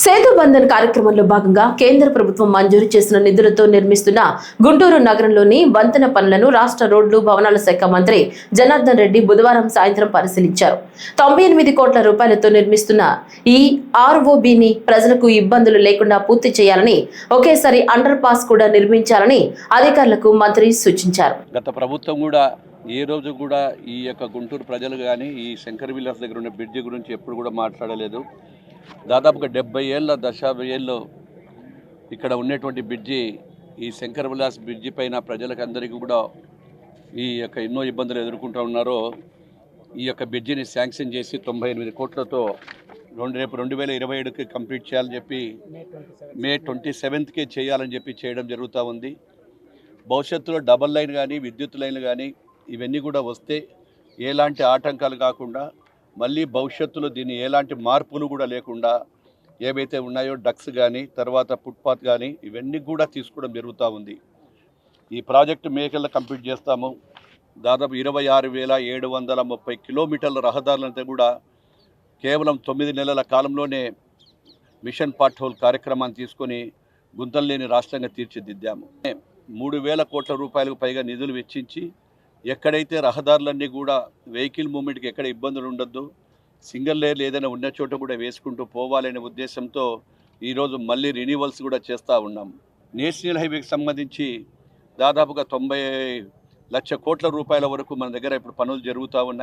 సేతు బంధన్ కార్యక్రమంలో భాగంగా కేంద్ర ప్రభుత్వం మంజూరు చేసిన నిధులతో నిర్మిస్తున్న గుంటూరు నగరంలోని వంతెన పనులను రాష్ట్ర రోడ్లు భవనాల శాఖ మంత్రి జనార్దన్ రెడ్డి బుధవారం సాయంత్రం పరిశీలించారు. 98 కోట్ల రూపాయలతో నిర్మిస్తున్న ఈ ఆర్ఓబిని ప్రజలకు ఇబ్బందులు లేకుండా పూర్తి చేయాలని, ఒకేసారి అండర్ పాస్ కూడా నిర్మించాలని అధికారులకు మంత్రి సూచించారు. గత ప్రభుత్వం కూడా ఏ రోజు కూడా ఈ యొక్క గుంటూరు ప్రజలు కానీ ఈ శంకర్ విలాస్ దగ్గర ఉన్న బ్రిడ్జి గురించి ఎప్పుడు కూడా మాట్లాడలేదు. దాదాపుగా 70 ఏళ్ళ దశాబ్దాలు ఇక్కడ ఉన్నటువంటి బ్రిడ్జి, ఈ శంకర్ విలాస్ బ్రిడ్జి పైన ప్రజలకు అందరికీ కూడా ఈ యొక్క ఎన్నో ఇబ్బందులు ఎదుర్కొంటూ ఉన్నారో ఈ యొక్క బ్రిడ్జిని శాంక్షన్ చేసి 98 కోట్లతో రేపు 2027కి కంప్లీట్ చేయాలని చెప్పి మే 27కే చేయాలని చెప్పి చేయడం జరుగుతూ ఉంది. భవిష్యత్తులో డబల్ లైన్ కానీ విద్యుత్ లైన్లు కానీ ఇవన్నీ కూడా వస్తే ఎలాంటి ఆటంకాలు కాకుండా మళ్ళీ భవిష్యత్తులో దీన్ని ఎలాంటి మార్పులు కూడా లేకుండా ఏవైతే ఉన్నాయో డక్స్ కానీ తర్వాత ఫుట్పాత్ కానీ ఇవన్నీ కూడా తీసుకోవడం జరుగుతూ ఉంది. ఈ ప్రాజెక్టు మేకల్లో కంప్లీట్ చేస్తాము. దాదాపు 26,730 కిలోమీటర్ల రహదారులంతా కూడా కేవలం 9 నెలల కాలంలోనే మిషన్ పార్ట్ హోల్ కార్యక్రమాన్ని తీసుకొని గుంతలు లేని రాష్ట్రంగా తీర్చిదిద్దాము. 3,000 కోట్ల రూపాయలకు పైగా నిధులు వెచ్చించి ఎక్కడైతే రహదారులన్నీ కూడా వెహికల్ మూవ్మెంట్కి ఎక్కడ ఇబ్బందులు ఉండొద్దు, సింగిల్ లేయర్లు ఏదైనా ఉన్న చోట కూడా వేసుకుంటూ పోవాలనే ఉద్దేశంతో ఈరోజు మళ్ళీ రెన్యువల్స్ కూడా చేస్తూ ఉన్నాం. నేషనల్ హైవేకి సంబంధించి దాదాపుగా 90 లక్షల కోట్ల రూపాయల వరకు మన దగ్గర ఇప్పుడు పనులు జరుగుతూ ఉన్నాయి.